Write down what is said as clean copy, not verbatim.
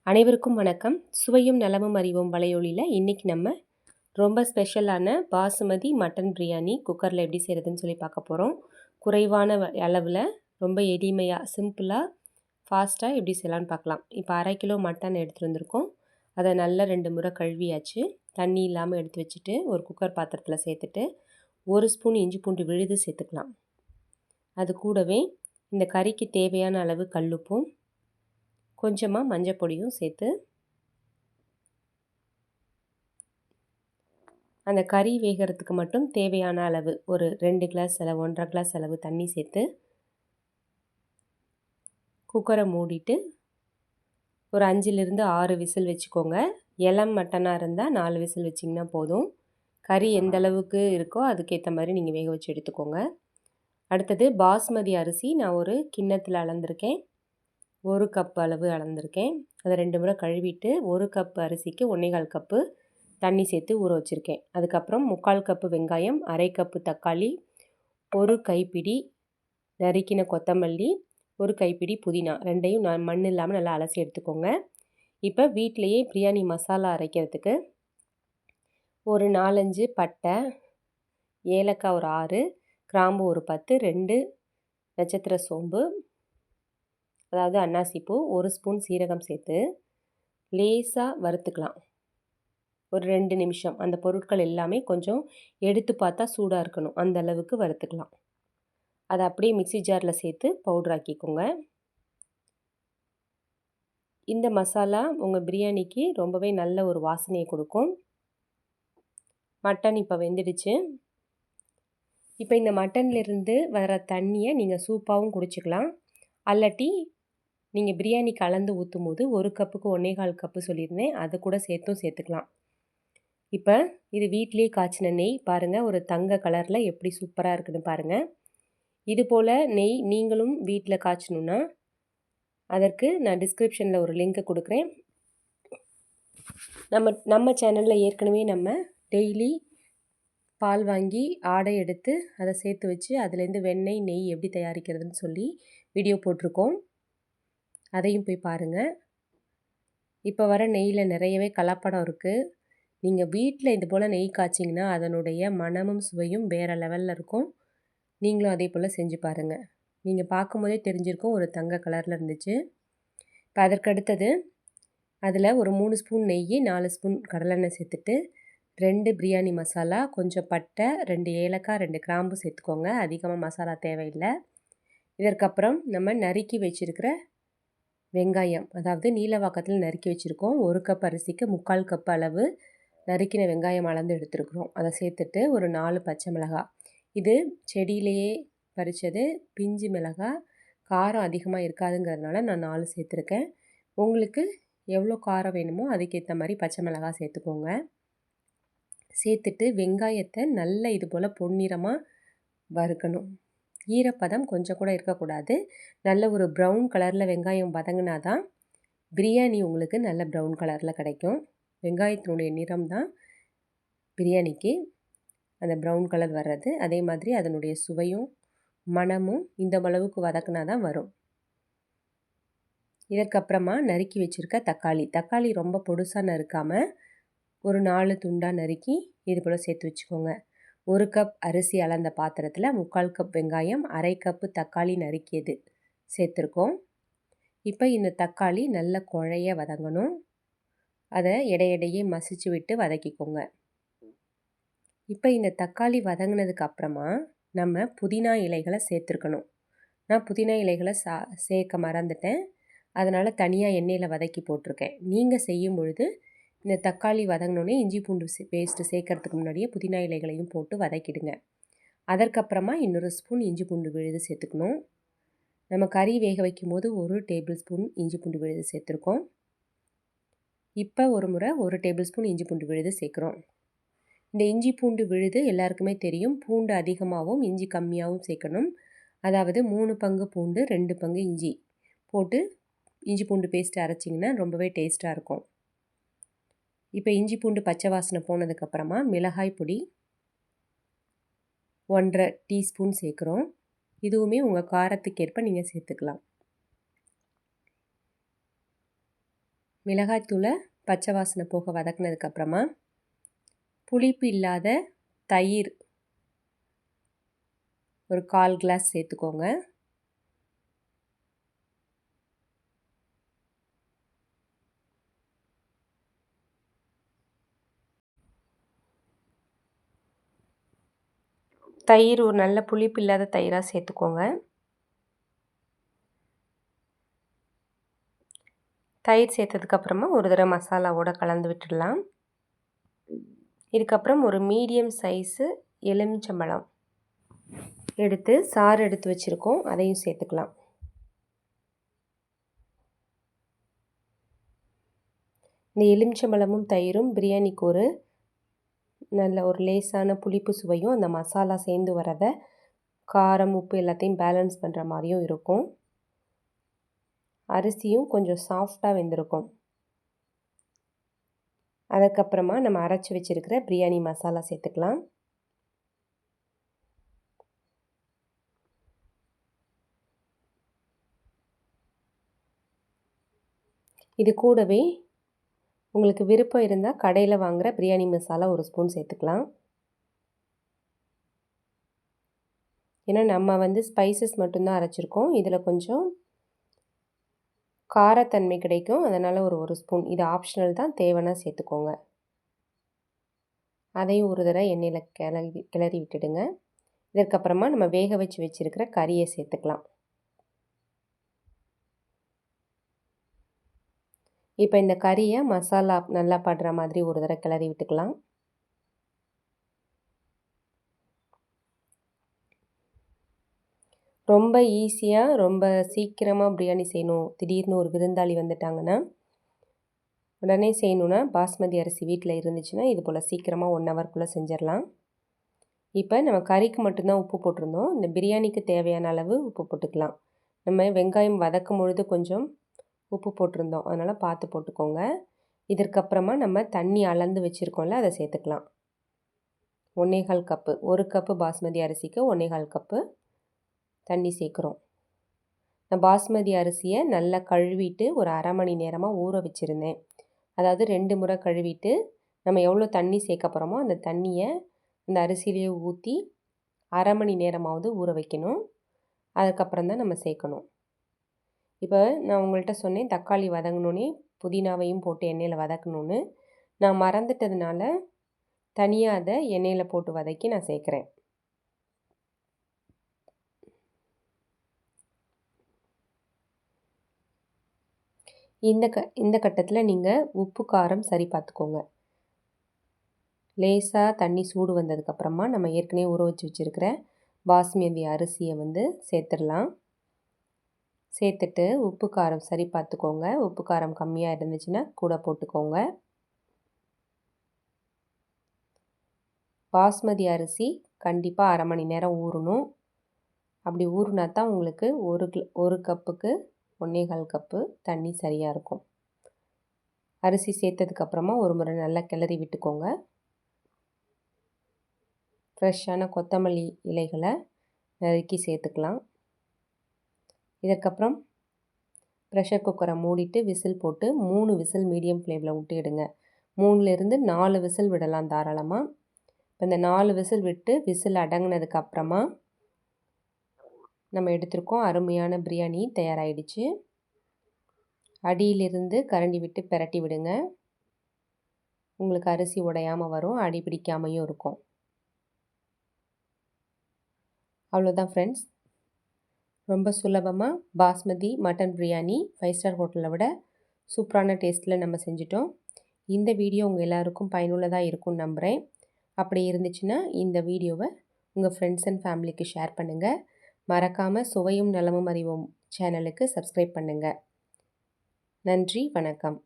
அனைவருக்கும் வணக்கம். சுவையும் நலமும் அறிவோம் வலையொலியில் இன்றைக்கி நம்ம ரொம்ப ஸ்பெஷலான பாசுமதி மட்டன் பிரியாணி குக்கரில் எப்படி செய்கிறதுன்னு சொல்லி பார்க்க போகிறோம். குறைவான அளவில் ரொம்ப எளிமையாக சிம்பிளாக ஃபாஸ்ட்டாக எப்படி செய்யலான்னு பார்க்கலாம். இப்போ 1/2 கிலோ மட்டன் எடுத்துகிட்டு வந்திருக்கோம். அதை நல்லா 2 முறை கழுவியாச்சு. தண்ணி இல்லாமல் எடுத்து வச்சுட்டு ஒரு குக்கர் பாத்திரத்தில் சேர்த்துட்டு 1 ஸ்பூன் இஞ்சி பூண்டு விழுது சேர்த்துக்கலாம். அது கூடவே இந்த கறிக்கு தேவையான அளவு கல்லுப்பும் கொஞ்சமாக மஞ்சள் பொடியும் சேர்த்து அந்த கறி வேகிறதுக்கு மட்டும் தேவையான அளவு ஒரு 2 கிளாஸ் அளவு 1.5 கிளாஸ் அளவு தண்ணி சேர்த்து குக்கரை மூடிட்டு ஒரு 5லிருந்து 6 விசில் வச்சுக்கோங்க. இளம் மட்டனாக இருந்தால் 4 விசில் வச்சிங்கன்னா போதும். கறி எந்த அளவுக்கு இருக்கோ அதுக்கேற்ற மாதிரி நீங்கள் வேக வச்சு எடுத்துக்கோங்க. அடுத்தது பாஸ்மதி அரிசி நான் ஒரு கிண்ணத்தில் அளந்திருக்கேன். 1 கப் அளவு அளந்திருக்கேன். அதை 2 முறை கழுவிட்டு 1 கப் அரிசிக்கு 1.25 கப்பு தண்ணி சேர்த்து ஊற வச்சுருக்கேன். அதுக்கப்புறம் 3/4 கப்பு வெங்காயம், 1/2 கப்பு தக்காளி, 1 கைப்பிடி நறுக்கின கொத்தமல்லி, 1 கைப்பிடி புதினா, 2யும் மண் இல்லாமல் நல்லா அலசி எடுத்துக்கோங்க. இப்போ வீட்டிலையே பிரியாணி மசாலா அரைக்கிறதுக்கு ஒரு 4-5 பட்டை, ஏலக்காய் ஒரு 6, கிராம்பு ஒரு 10, 2 நட்சத்திர சோம்பு அதாவது அன்னாசிப்பூ, 1 ஸ்பூன் சீரகம் சேர்த்து லேசாக வறுத்துக்கலாம். ஒரு 2 நிமிஷம் அந்த பொருட்கள் எல்லாமே கொஞ்சம் எடுத்து பார்த்தா சூடாக இருக்கணும், அந்த அளவுக்கு வறுத்துக்கலாம். அதை அப்படியே மிக்ஸி ஜாரில் சேர்த்து பவுடர் ஆக்கிக்கோங்க. இந்த மசாலா உங்கள் பிரியாணிக்கு ரொம்பவே நல்ல ஒரு வாசனையை கொடுக்கும். மட்டன் இப்போ வெந்துடுச்சு. இப்போ இந்த மட்டன்லேருந்து வர தண்ணியை நீங்கள் சூப்பாகவும் குடிச்சிக்கலாம். அல்லாட்டி நீங்கள் பிரியாணி கலந்து ஊற்றும் போது 1 கப்புக்கு 1.25 கப்பு சொல்லியிருந்தேன், அது கூட சேர்த்துக்கலாம். இப்போ இது வீட்டிலே காய்ச்சின நெய் பாருங்கள், ஒரு தங்க கலரில் எப்படி சூப்பராக இருக்குன்னு பாருங்கள். இது போல் நெய் நீங்களும் வீட்டில் காய்ச்சணுன்னா அதற்கு நான் டிஸ்கிரிப்ஷனில் ஒரு லிங்க்கை கொடுக்குறேன். நம்ம சேனலில் ஏற்கனவே நம்ம டெய்லி பால் வாங்கி ஆடை எடுத்து அதை சேர்த்து வச்சு அதுலேருந்து வெண்ணெய் நெய் எப்படி தயாரிக்கிறதுன்னு சொல்லி வீடியோ போட்டிருக்கோம். அதையும் போய் பாருங்கள். இப்போ வர நெய்யில் நிறையவே கலப்படம் இருக்குது. நீங்கள் வீட்டில் இது போல் நெய் காய்ச்சிங்கன்னா அதனுடைய மணமும் சுவையும் வேறு லெவலில் இருக்கும். நீங்களும் அதே போல் செஞ்சு பாருங்கள். நீங்கள் பார்க்கும்போதே தெரிஞ்சிருக்கும், ஒரு தங்க கலரில் இருந்துச்சு. இப்போ அதற்கடுத்தது அதில் ஒரு 3 ஸ்பூன் நெய், 4 ஸ்பூன் கடலெண்ணெய் சேர்த்துட்டு 2 பிரியாணி மசாலா, கொஞ்சம் பட்டை, 2 ஏலக்காய், 2 கிராம்பு சேர்த்துக்கோங்க. அதிகமாக மசாலா தேவையில்லை. இதற்கப்புறம் நம்ம நறுக்கி வச்சுருக்கிற வெங்காயம், அதாவது நீலவாக்கத்தில் நறுக்கி வச்சுருக்கோம். 1 கப் அரிசிக்கு 3/4 கப் அளவு நறுக்கின வெங்காயம் அளந்து எடுத்துருக்குறோம். அதை சேர்த்துட்டு ஒரு 4 பச்சை மிளகாய், இது செடியிலேயே பறித்தது பிஞ்சு மிளகாய், காரம் அதிகமாக இருக்காதுங்கிறதுனால நான் 4 சேர்த்துருக்கேன். உங்களுக்கு எவ்வளோ காரம் வேணுமோ அதுக்கேற்ற மாதிரி பச்சை மிளகாய் சேர்த்துக்கோங்க. சேர்த்துட்டு வெங்காயத்தை நல்லா இது போல் பொன்னிறமாக வறுக்கணும். ஈரப்பதம் கொஞ்சம் கூட இருக்கக்கூடாது. நல்ல ஒரு ப்ரௌன் கலரில் வெங்காயம் வதங்கினா தான் பிரியாணி உங்களுக்கு நல்ல ப்ரௌன் கலரில் கிடைக்கும். வெங்காயத்தினுடைய நிறம் தான் பிரியாணிக்கு அந்த ப்ரௌன் கலர் வர்றது. அதே மாதிரி அதனுடைய சுவையும் மணமும் இந்த அளவுக்கு வதக்கினா தான் வரும். இதற்கப்புறமா நறுக்கி வச்சுருக்க தக்காளி ரொம்ப பொடுசாக நறுக்காமல் ஒரு 4 துண்டாக நறுக்கி இது போல் சேர்த்து வச்சுக்கோங்க. 1 கப் அரிசி அளந்த பாத்திரத்தில் 3/4 கப் வெங்காயம், 1/2 கப்பு தக்காளி நறுக்கியது சேர்த்துருக்கோம். இப்போ இந்த தக்காளி நல்ல குழைய வதங்கணும். அதை இடையிடையே மசிச்சு விட்டு வதக்கிக்கோங்க. இப்போ இந்த தக்காளி வதங்கினதுக்கு அப்புறமா நம்ம புதினா இலைகளை சேர்த்துருக்கணும். நான் புதினா இலைகளை சேர்க்க மறந்துட்டேன், அதனால் தனியாக எண்ணெயில் வதக்கி போட்டிருக்கேன். நீங்கள் செய்யும் பொழுது இந்த தக்காளி வதங்கினோடனே இஞ்சி பூண்டு பேஸ்ட்டு சேர்க்கறதுக்கு முன்னாடியே புதினா இலைகளையும் போட்டு வதக்கிடுங்க. அதற்கப்புறமா இன்னொரு ஸ்பூன் இஞ்சி பூண்டு விழுது சேர்த்துக்கணும். நம்ம கறி வேக வைக்கும் போது 1 டேபிள் ஸ்பூன் இஞ்சி பூண்டு விழுது சேர்த்துருக்கோம். இப்போ ஒரு முறை 1 டேபிள் ஸ்பூன் இஞ்சி பூண்டு விழுது சேர்க்குறோம். இந்த இஞ்சி பூண்டு விழுது எல்லாருக்குமே தெரியும், பூண்டு அதிகமாகவும் இஞ்சி கம்மியாகவும் சேர்க்கணும். அதாவது 3 பங்கு பூண்டு 2 பங்கு இஞ்சி போட்டு இஞ்சி பூண்டு பேஸ்ட்டு அரைச்சிங்கன்னா ரொம்பவே டேஸ்ட்டாக இருக்கும். இப்போ இஞ்சி பூண்டு பச்சை வாசனை போனதுக்கப்புறமா மிளகாய் பொடி 1.5 டீஸ்பூன் சேர்க்குறோம். இதுவுமே உங்கள் காரத்துக்கேற்ப நீங்கள் சேர்த்துக்கலாம். மிளகாய்த்தூளை பச்சை வாசனை போக வதக்குனதுக்கப்புறமா புளிப்பு இல்லாத தயிர் ஒரு 1/4 கிளாஸ் சேர்த்துக்கோங்க. தயிர் ஒரு நல்ல புளிப்பு இல்லாத தயிராக சேர்த்துக்கோங்க. தயிர் சேர்த்ததுக்கப்புறமா ஒரு தடவை மசாலாவோட கலந்து விட்டுடலாம். இதுக்கப்புறம் ஒரு மீடியம் சைஸு எலுமிச்சம்பழம் எடுத்து சாறு எடுத்து வச்சுருக்கோம், அதையும் சேர்த்துக்கலாம். இந்த எலுமிச்சம்பழமும் தயிரும் பிரியாணிக்கு ஒரு நல்ல ஒரு லேசான புளிப்பு சுவையும் அந்த மசாலா சேர்ந்து வரதை காரம் உப்பு எல்லாத்தையும் பேலன்ஸ் பண்ணுற மாதிரியும் இருக்கும். அரிசியும் கொஞ்சம் சாஃப்டாக வெந்திருக்கும். அதுக்கப்புறமா நம்ம அரைச்சி வச்சுருக்கிற பிரியாணி மசாலா சேர்த்துக்கலாம். இது கூடவே உங்களுக்கு விருப்பம் இருந்தால் கடையில் வாங்குகிற பிரியாணி மசாலா ஒரு ஸ்பூன் சேர்த்துக்கலாம். ஏன்னா நம்ம ஸ்பைசஸ் மட்டும்தான் அரைச்சிருக்கோம். இதில் கொஞ்சம் காரத்தன்மை கிடைக்கும், அதனால் ஒரு ஸ்பூன். இது ஆப்ஷனல் தான், தேவைன்னா சேர்த்துக்கோங்க. அதையும் ஒரு தடவை எண்ணெயில் கிளறி விட்டுடுங்க. இதற்கப்புறமா நம்ம வேக வச்சுருக்கிற கறியை சேர்த்துக்கலாம். இப்போ இந்த கறியை மசாலா நல்லா படுற மாதிரி ஒரு தடவை கிளறி விட்டுக்கலாம். ரொம்ப ஈஸியாக ரொம்ப சீக்கிரமாக பிரியாணி செய்யணும், திடீர்னு ஒரு விருந்தாளி வந்துட்டாங்கன்னா உடனே செய்யணுன்னா பாஸ்மதி அரிசி வீட்டில் இருந்துச்சுன்னா இது போல் சீக்கிரமாக 1 ஹவர்க்குள்ளே செஞ்சிடலாம். இப்போ நம்ம கறிக்கு மட்டும்தான் உப்பு போட்டிருந்தோம். இந்த பிரியாணிக்கு தேவையான அளவு உப்பு போட்டுக்கலாம். நம்ம வெங்காயம் வதக்கும் பொழுது கொஞ்சம் உப்பு போட்டிருந்தோம், அதனால் பார்த்து போட்டுக்கோங்க. இதற்கப்புறமா நம்ம தண்ணி அளந்து வச்சுருக்கோம்ல, அதை சேர்த்துக்கலாம். 1/4 கப்பு, 1 கப்பு பாஸ்மதி அரிசிக்கு 1/4 கப்பு தண்ணி சேர்க்குறோம். நான் பாஸ்மதி அரிசியை நல்லா கழுவிட்டு ஒரு அரை மணி நேரமாக ஊற வச்சுருந்தேன். அதாவது 2 முறை கழுவிட்டு நம்ம எவ்வளோ தண்ணி சேர்க்க போகிறோமோ அந்த தண்ணியை அந்த அரிசியிலேயே ஊற்றி அரை மணி நேரமாவது ஊற வைக்கணும். அதுக்கப்புறம் தான் நம்ம சேர்க்கணும். இப்போ நான் உங்கள்கிட்ட சொன்னேன் தக்காளி வதங்கினோன்னே புதினாவையும் போட்டு எண்ணெயில் வதக்கணுன்னு. நான் மறந்துட்டதுனால தனியாக அதை எண்ணெயில் போட்டு வதக்கி நான் சேர்க்குறேன். இந்த கட்டத்தில் நீங்கள் உப்பு காரம் சரி பார்த்துக்கோங்க. லேசாக தண்ணி சூடு வந்ததுக்கப்புறமா நம்ம ஏற்கனவே ஊற வச்சு வச்சுருக்கிற பாஸ்மதி அரிசியை சேர்த்துடலாம். சேர்த்துட்டு உப்பு காரம் சரி பார்த்துக்கோங்க. உப்பு காரம் கம்மியாக இருந்துச்சுன்னா கூட போட்டுக்கோங்க. பாஸ்மதி அரிசி கண்டிப்பாக அரை மணி நேரம் ஊறணும். அப்படி ஊறுனா தான் உங்களுக்கு ஒரு கப்புக்கு 1/4 கப்பு தண்ணி சரியாக இருக்கும். அரிசி சேர்த்ததுக்கப்புறமா ஒரு முறை நல்லா கிளறி விட்டுக்கோங்க. ஃப்ரெஷ்ஷான கொத்தமல்லி இலைகளை நறுக்கி சேர்த்துக்கலாம். இதற்கப்புறம் ப்ரெஷர் குக்கரை மூடிட்டு விசில் போட்டு 3 விசில் மீடியம் ஃப்ளேமில் விட்டு எடுங்க. 3லேருந்து 4 விசில் விடலாம் தாராளமாக. இப்போ இந்த 4 விசில் விட்டு விசில் அடங்கினதுக்கப்புறமா நம்ம எடுத்துருக்கோம். அருமையான பிரியாணி தயாராகிடுச்சு. அடியிலிருந்து கரண்டி விட்டு பிரட்டி விடுங்க. உங்களுக்கு அரிசி உடையாமல் வரும், அடி பிடிக்காமையும் இருக்கும். அவ்வளோதான் ஃப்ரெண்ட்ஸ். ரொம்ப சுலபமாக பாஸ்மதி மட்டன் பிரியாணி 5 ஸ்டார் ஹோட்டலை விட சூப்பரான டேஸ்ட்டில் நம்ம செஞ்சிட்டோம். இந்த வீடியோ உங்கள் எல்லாருக்கும் பயனுள்ளதாக இருக்கும்னு நம்புகிறேன். அப்படி இருந்துச்சுன்னா இந்த வீடியோவை உங்கள் ஃப்ரெண்ட்ஸ் அண்ட் ஃபேமிலிக்கு ஷேர் பண்ணுங்கள். மறக்காமல் சுவையும் நலமும் அறிவோம் சேனலுக்கு சப்ஸ்கிரைப் பண்ணுங்கள். நன்றி, வணக்கம்.